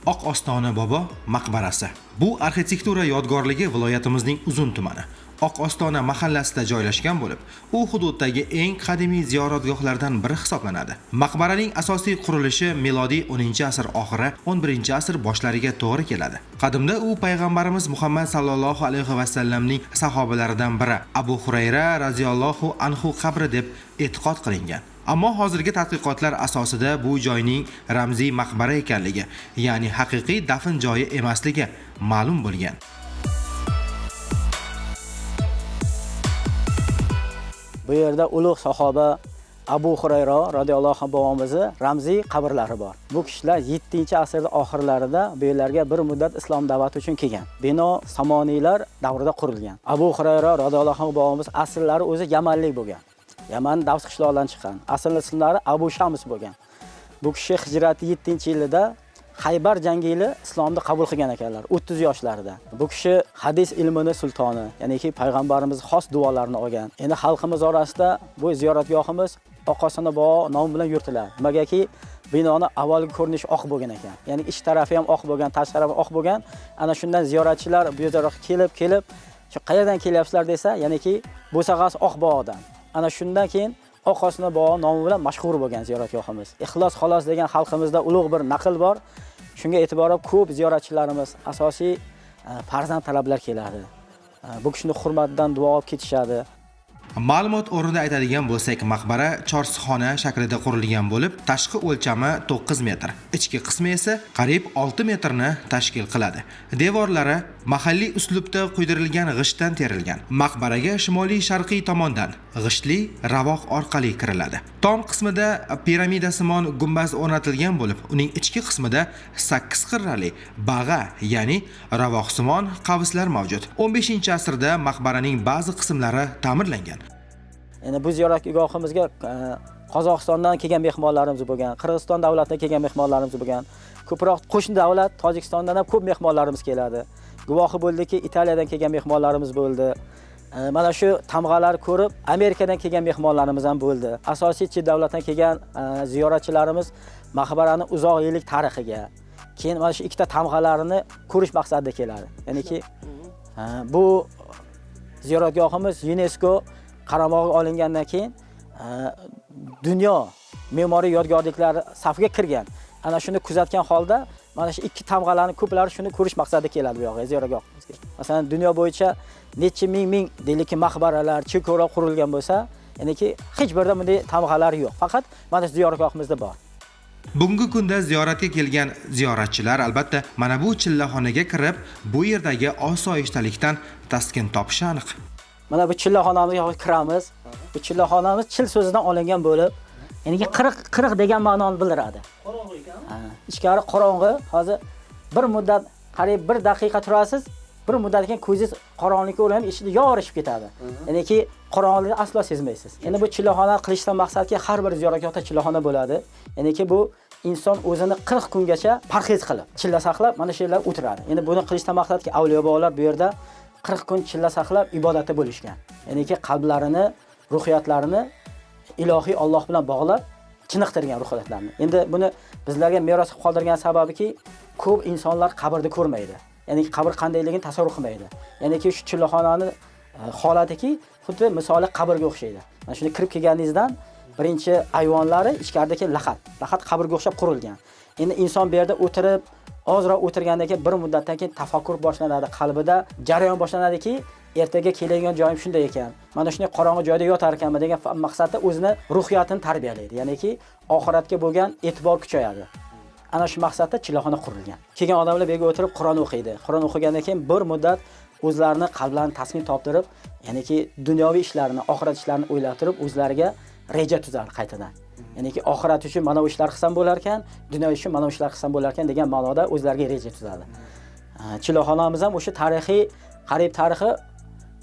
Oq Ostona bobo maqbarasi. Bu arxitektura yodgorligi viloyatimizning Uzun tumani Oq Ostona mahallasida joylashgan bo'lib, u hududdagi eng qadimiy ziyoratgohlardan biri hisoblanadi. Maqbaraning asosiy qurilishi milodiy 10-asr oxiri, 11-asr boshlariga to'g'ri keladi. Qadimda u payg'ambarimiz Muhammad sallallohu alayhi va sallamning sahobalaridan biri Abu Hurayra radhiyallohu anhu qabri deb e'tiqod qilingan. Ammo hozirgi tadqiqotlar asosida bu joyning ramziy maqbara ekanligi, ya'ni haqiqiy dafn joyi emasligi ma'lum bo'lgan. Bu yerda ulug' sahoba Abu Hurayra radhiyallohu anhu bobomizni ramziy qabrlari bor. Bu kishilar 7-asrning oxirlarida bu yerlarga bir muddat islom da'vati uchun kelgan. Bino Samoniylar davrida qurilgan. Abu Hurayra radhiyallohu anhu bobomiz asllari o'zi Yamanlik bo'lgan. Yaman Davs qishlog'idan chiqqan. Asl ismlari Abu Shams bo'lgan. Bu kishi hijrati 7-yilida Xaybar jangida islomni qabul qilgan ekanlar, 30 yoshlarida. Bu kishi hadis ilmini sultoni, ya'niki payg'ambarimiz xos duolarini olgan. Endi xalqimiz orasida bu ziyoratgohimiz Oq Ostona bobo nomi bilan yuritiladi. Nimagaki binoni avvalgi ko'rinishi oq bo'lgan ekan. Ya'ni ich tarafi ham oq bo'lgan, tashqi tarafi oq bo'lgan. Ana shundan ziyoratchilar bu yerga kelib, shu qayerdan kelyapsizlar desa, ya'niki Bo'sag'as oq bog'dan. Ana shundan keyin Oq Ostona bobo nomi bilan mashhur bo'lgan ziyoratgohimiz. Ixlos xolos degan xalqimizda ulug' bir naql bor. Shunga e'tiboran ko'p ziyoratchilarimiz asosiy farzand talablar keladi. Bu kishining hurmatidan duo olib ketishadi. Ma'lumot o'rnida aytadigan bo'lsak, maqbara chorsixona shaklida qurilgan bo'lib, tashqi o'lchami 9 metr, ichki qismi esa qariyb 6 metrni tashkil qiladi. Devorlari mahalliy uslubda quydirilgan g'ishtdan terilgan. Maqbaraga shimoliy-sharqiy tomondan g'ishtli ravoq orqali kiriladi. Tom qismida piramidasimon gumbaz o'rnatilgan bo'lib, uning ichki qismida 8 qirrali bag'a, ya'ni ravoqsimon qavslar mavjud. 15-asrda maqbaraning ba'zi qismlari ta'mirlangan. Endi bu ziyoratgohimizga Qozog'istondan kelgan mehmonlarimiz bo'lgan, Qirg'iziston davlatidan kelgan mehmonlarimiz bo'lgan, ko'proq qo'shni davlat Tojikistondan ham ko'p mehmonlarimiz keladi. Guvohi bo'ldiki, Italiyadan kelgan mehmonlarimiz bo'ldi. Mana shu tamg'alar ko'rib, Amerikadan kelgan mehmonlarimiz ham bo'ldi. Asosiy chet davlatdan kelgan ziyoratchilarimiz maqbaraning uzoq yillik tarixiga, keyin mana shu ikkita tamg'alarini ko'rish maqsadida keladi. Ya'niki bu ziyoratgohimiz UNESCO qaramog'iga olingandan keyin dunyo me'moriy yodgorliklari safiga kirgan. Ana shuni kuzatgan holda mana shu ikki tamg'alarni ko'plari shuni ko'rish maqsadida keladi bu yoqqa, ziyoratgohimizga. Masalan, dunyo bo'yicha necha ming deylik maqbaralar, cheko'rlar qurilgan bo'lsa, ya'niki hech birida bunday tamg'alar yo'q. Faqat mana ziyoratgohimizda bor. Bugungi kunda ziyoratga kelgan ziyoratchilar albatta mana bu chillaxonaga kirib, bu yerdagi osoyishtalikdan taskin topishi aniq. Mana bu chillaxonamizga kiramiz. Bu chillaxonamiz chil so'zidan olingan bo'lib, ya'ni 40 degan ma'noni bildiradi. Qorong'i ekan. Ichkari qorong'i. Hozir bir muddat qariyb 1 daqiqa turasiz, bir muddatdan keyin ko'zingiz qorong'ilikka o'rganib, eshikni yorishib ketadi. Ya'niki qorong'ilikni aslo sezmaysiz. Endi bu chillaxona qilishdan maqsadki, har bir ziyoratgohda chillaxona bo'ladi. Ya'niki bu inson o'zini 40 kungacha parhez qilib, chilla saqlab, mana shu yerda o'tiradi. Endi buni qilishdan maqsadki, avliyo bobolar bu yerda 40 kun chilla saqlab ibodatda bo'lishgan. Ya'niki qalblarini, ruhiyatlarini ilohiy Alloh bilan bog'lab chiniqtirgan ruhiyatlarni. Endi buni bizlarga meros qilib qoldirgan sababiki, ko'p insonlar qabrni ko'rmaydi. Ya'ni qabr qandayligini tasavvur qilmaydi. Ya'niki shu chillaxonani holatiki, xuddi misoli qabrga o'xshaydi. Mana shuni kirib kelganingizdan birinchi ayvonlari ichkaridagi lahat qabrga o'xshab qurilgan. Endi inson bu yerda o'tirib, ozroq o'tirgandan keyin bir muddatdan keyin tafakkur boshlanadi, qalbida jarayon boshlanadiki, ertaga keladigan joyim shunday ekan. Mana shunday qorong'i joyda yotar ekanman degan maqsadda o'zini ruhiyatini tarbiyalaydi. Ya'niki oxiratga bo'lgan e'tibor kuchayadi. Ana shu maqsadda chillaxona qurilgan. Kelgan odamlar bu yerga o'tirib Qur'on o'qiydi. Qur'on o'qigandan keyin bir muddat o'zlarini qalblarini taskin toptirib, ya'niki dunyoviy ishlarini, oxirat ishlarini o'ylab turib, o'zlariga reja tuzadi qaytadan. Ya'niki oxirat uchun mana bu ishlar qilsam bo'lar ekan, dunyo uchun mana bu ishlar qilsam bo'lar ekan degan ma'noda o'zlariga reja tuzadi. Chillaxonamiz ham o'sha tarixiy, qariyb tarixi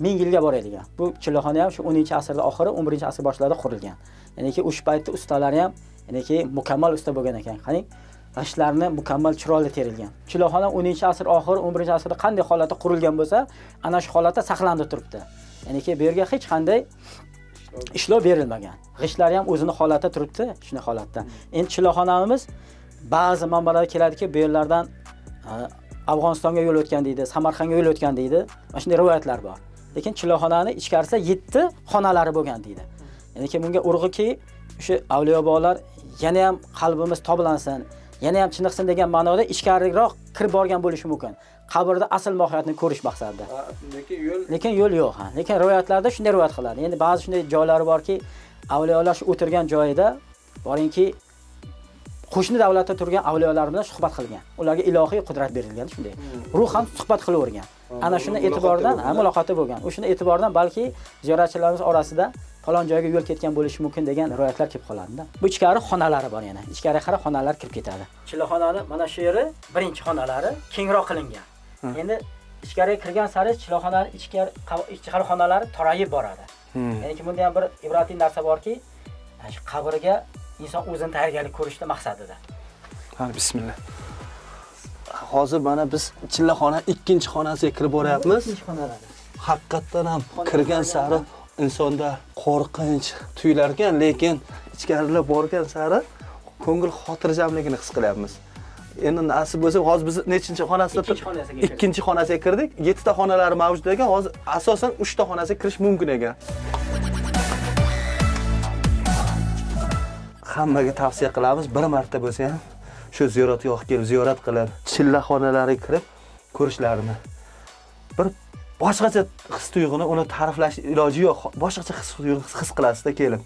1000 yilga boradigan. Bu chillaxona ham shu 10-asrda oxiri, 11-asr boshlarida qurilgan. Ya'niki o'sha paytda ustalari ham ya'niki mukammal usta bo'lgan ekan. Qani g'ishtlarni mukammal chiroyli terilgan. Chillaxona 10-asr oxiri, 11-asrda qanday holatda qurilgan bo'lsa, ana shu holatda saqlanib turibdi. Ya'niki bu yerga hech qanday ishlov berilmagan. G'ishtlar ham o'zini holatda turibdi, shunday holatda. Endi chillaxonamiz ba'zi manbalar keladiki, bu yerlardan Afg'onistonga yo'l o'tgan deydi, Samarqandga yo'l o'tgan deydi. Mana shunday rivoyatlar bor. Lekin chillaxonani ichkarisida 7 xonalari bo'lgan deydi. Ya'ni bunga urg'uki, o'sha avliyobolar yana ham qalbimiz toblansin, yana ham chiniqsin degan ma'noda ichkariroq kirib borgan bo'lishi mumkin. Qabrda asl mohiyatni ko'rish maqsadida. Lekin yo'l yo'q. Lekin rivoyatlarda shunday rivoyat qiladi. Endi ba'zi shunday joylari borki, avliyolar shu o'tirgan joyida boringki qo'shni davlatda turgan avliyolar bilan suhbat qilgan. Ularga ilohiy qudrat berilgan shunday. Ruhan suhbat qilavergan. Ana shuni e'tibordan muloqoti bo'lgan. O'shuni e'tibordan balki ziyoratchilarimiz orasida falon joyga yo'l ketgan bo'lishi mumkin degan rivoyatlar kelib qoladi-da. Bu ichkari xonalari bor yana. Ichkari qara xonalar kirib ketadi. Chillaxonani mana shu yeri birinchi xonalari kengroq qilingan. Endi ichkariga kirgan sari chillaxonaning ichkari xonalari torayib boradi. Ya'ni bunda ham bir ibratli narsa borki, shu qabrga inson o'zini tayyorgarlik ko'rishni maqsadida. Ha, bismillah. Hozir mana biz chillaxona ikkinchi xonasiga kirib boryapmiz. Ikkinchi xonalari. Haqiqatan ham kirgan sari insonda qo'rqinch tuyular ekan, lekin ichkarilab borgan sari ko'ngil xotirjamligini his qilyapmiz. Endi nasib bo'lsa, hozir biz nechinchi xonasida ikkinchi xonasiga kirdik. 7 ta xonalari mavjud ekan, hozir asosan 3 ta xonasiga kirish mumkin ekan. Hammaga tavsiya qilamiz, bir marta bo'lsa ham shu ziyoratgohga kelib ziyorat qilib, chillaxonalariga kirib ko'rishlarini. Bir boshqacha his-tuyg'uni uni ta'riflash iloji yo'q. Boshqacha his-tuyg'uni his qilasizda kelib.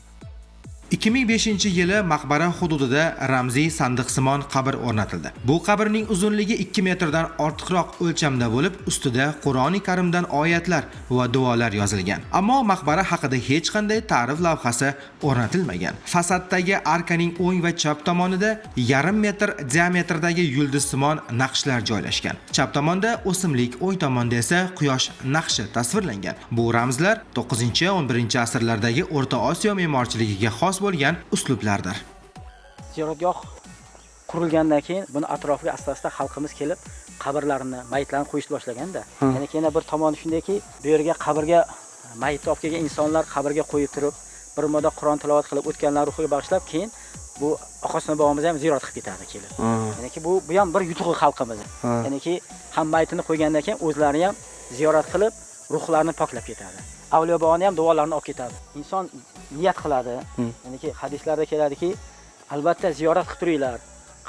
2005-yili maqbara hududida ramziy sandiqsimon qabr o'rnatildi. Bu qabrning uzunligi 2 metrdan ortiqroq o'lchamda bo'lib, ustida Qur'oni Karimdan oyatlar va duolar yozilgan. Ammo maqbara haqida hech qanday ta'rif lavhasi o'rnatilmagan. Fasaddagi arkaning o'ng va chap tomonida 1,5 metr diametrdagi yulduzsimon naqshlar joylashgan. Chap tomonda o'simlik, o'ng tomonda esa quyosh naqshi tasvirlangan. Bu ramzlar 9-11 asrlardagi O'rta Osiyo me'morchiligiga xos bo'lgan uslublardir. Ziyoratgoh qurilgandan keyin buni atrofiga asta-asta xalqimiz kelib qabrlarini, mayitlarni qo'yishni boshlaganda, ya'ni yana bir tomoni shundayki, bu yerga qabrga mayitni olib kelgan insonlar qabrga qo'yib turib, bir modda Qur'on tilovat qilib o'tganlar ruhiga bag'ishlab, keyin bu Oqoston bobomiz ham ziyorat qilib ketadi kelib. Ya'ni bu ham bir yutuq xalqimiz. Ya'ni ham mayitini qo'ygandan keyin o'zlari ham ziyorat qilib, ruhlarini poklab ketadi. Avliyo boboni ham duolarini olib ketadi. Inson niyat qiladi. Ya'ni hadislarda keladiki, albatta ziyorat qilib turinglar,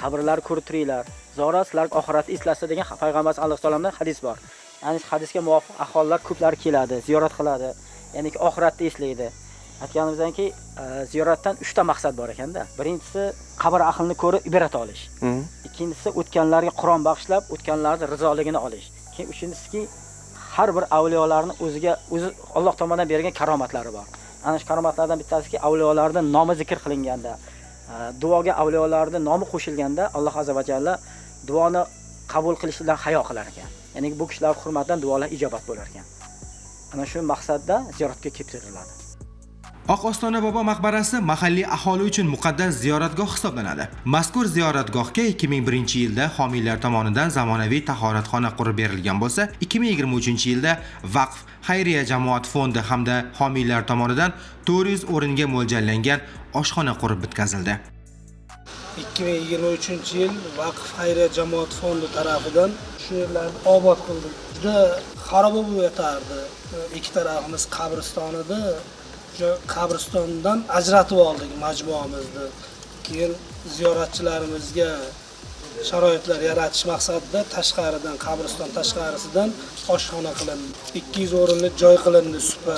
qabrlarni ko'rib turinglar. Ziyorat sizlarga oxiratni eslatsa degan payg'ambar sollallohu alayhi vasallamdan hadis bor. Ya'ni hadisga muvofiq aholilar ko'plari keladi, ziyorat qiladi. Ya'ni oxiratni eslaydi. Aytganimizdanki, ziyoratdan 3 ta maqsad bor ekanda. Birinchisi qabr ahlini ko'rib ibrat olish. Ikkinchisi o'tganlarga Qur'on bag'ishlab, o'tganlarning rizoligini olish. Keyin uchinchisiki har bir avliyolarning o'zi Alloh tomonidan bergan karomatlari bor. Ana shu karomatlardan bittasiki avliyolarning nomi zikr qilinganda, duoga avliyolarning nomi qo'shilganda Alloh azza va jalla duoni qabul qilishdan hayo qilar ekan. Ya'ni bu kishilar hurmatidan duolar ijobat bo'lar ekan. Ana shu maqsadda ziyoratga kelib turiladi. Oq Ostona bobo maqbarasi mahalliy aholi uchun muqaddas ziyoratgoh hisoblanadi. Mazkur ziyoratgohga 2001-yilda homiylar tomonidan zamonaviy tahoratxona qurib berilgan bo'lsa, 2023-yilda Vaqf xayriya jamoat fondi hamda homiylar tomonidan 400 o'ringa mo'ljallangan oshxona qurib bitkazildi. 2023-yil Vaqf xayriya jamoat fondi tomonidan shu yerlarni obod qildik. Juda xarob bo'lib yotardi. Ikki tarafimiz qabriston edi. Qabristondan ajratib oldik majmuamizni. Keyin ziyoratchilarimizga sharoitlar yaratish maqsadida tashqaridan, qabriston tashqarisidan oshxona qilindi. 200 o'rinli joy qilindi, supa,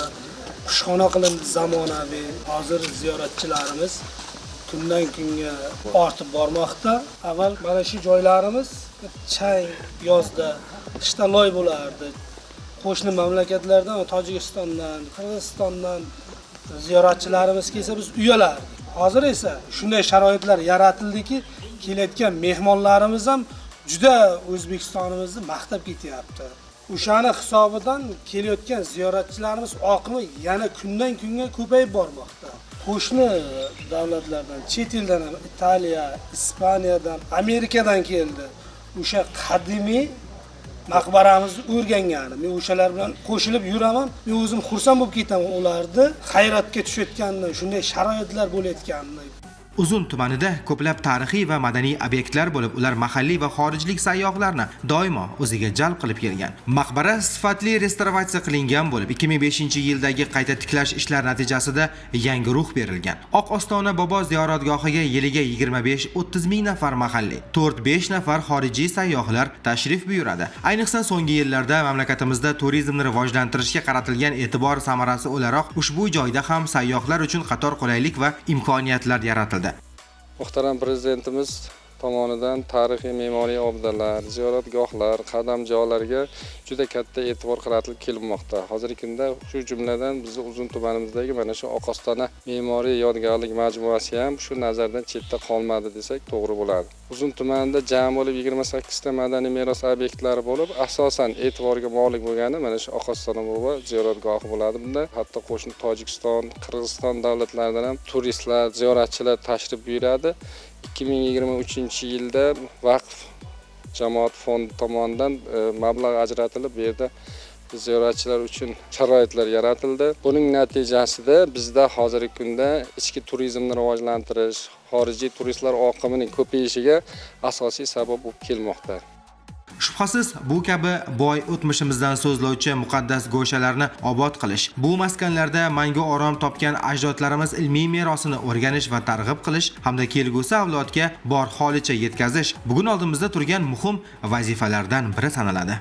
qushxona qilindi zamonaviy. Hozir ziyoratchilarimiz kundan kunga ortib bormoqda. Avval mana shu joylarimiz chang yozda, qishda loy bo'lardi. Qo'shni mamlakatlardan, Tojikistondan, Qirg'izistondan ziyoratchilarimiz kelsa biz uyalardik. Hozir esa shunday sharoitlar yaratildiki, kelayotgan mehmonlarimiz ham juda O'zbekistonimizni maqtab ketyapti. O'shani hisobidan kelayotgan ziyoratchilarimiz oqimi yana kundan kunga ko'payib bormoqda. Qo'shni davlatlardan, chet eldan, Italiya, Ispaniyadan, Amerikadan keldi. O'sha qadimiy maqbaramizni o'rgangani. Men o'shalar bilan qo'shilib yuraman. Men o'zim xursand bo'lib ketaman ularni hayratga tushayotganini, shunday sharoitlar bo'layotganini. Uzun tumanida ko'plab tarixiy va madaniy obyektlar bo'lib, ular mahalliy va xorijlik sayyohlarni doimo o'ziga jalb qilib kelgan. Maqbara sifatli restavratsiya qilingan bo'lib, 2005-yildagi qayta tiklash ishlari natijasida yangi ruh berilgan. Oq Ostona bobo ziyoratgohiga yiliga 25-30 ming nafar mahalliy, 4-5 nafar xorijiy sayyohlar tashrif buyuradi. Ayniqsa so'nggi yillarda mamlakatimizda turizmni rivojlantirishga qaratilgan e'tibor samarasi o'laroq ushbu joyda ham sayyohlar uchun qator qulaylik va imkoniyatlar yaratildi. Muhtaram Prezidentimiz tomonidan tarixiy me'moriy obidalar, ziyoratgohlar, qadamjolarga juda katta e'tibor qaratilib kelinmoqda. Hozirgi kunda shu jumladan bizning Uzun tumanimizdagi mana shu Oq Ostona me'moriy yodgorlik majmuasi ham shu nazardan chetda qolmadi desak to'g'ri bo'ladi. Uzun tumanida jami bo'lib 28 ta madaniy meros obyektlari bo'lib, asosan e'tiborga molik bo'lgani mana shu Oq Ostona bobo ziyoratgohi bo'ladi. Bunda hatto qo'shni Tojikiston, Qirg'iziston davlatlaridan ham turistlar, ziyoratchilar tashrif buyuradi. 2023-yilda vaqf jamoat fondi tomonidan mablag' ajratilib, bu yerda ziyoratchilar uchun sharoitlar yaratildi. Buning natijasida bizda hozirgi kunda ichki turizmni rivojlantirish, xorijiy turistlar oqimining ko'payishiga asosiy sabab bo'lib kelmoqda. Shubhasiz, bu kabi boy o'tmishimizdan so'zlovchi muqaddas go'shalarni obod qilish, bu maskanlarda mangu orom topgan ajdodlarimiz ilmiy merosini o'rganish va targ'ib qilish hamda kelgusi avlodga bor holicha yetkazish bugun oldimizda turgan muhim vazifalardan biri sanaladi.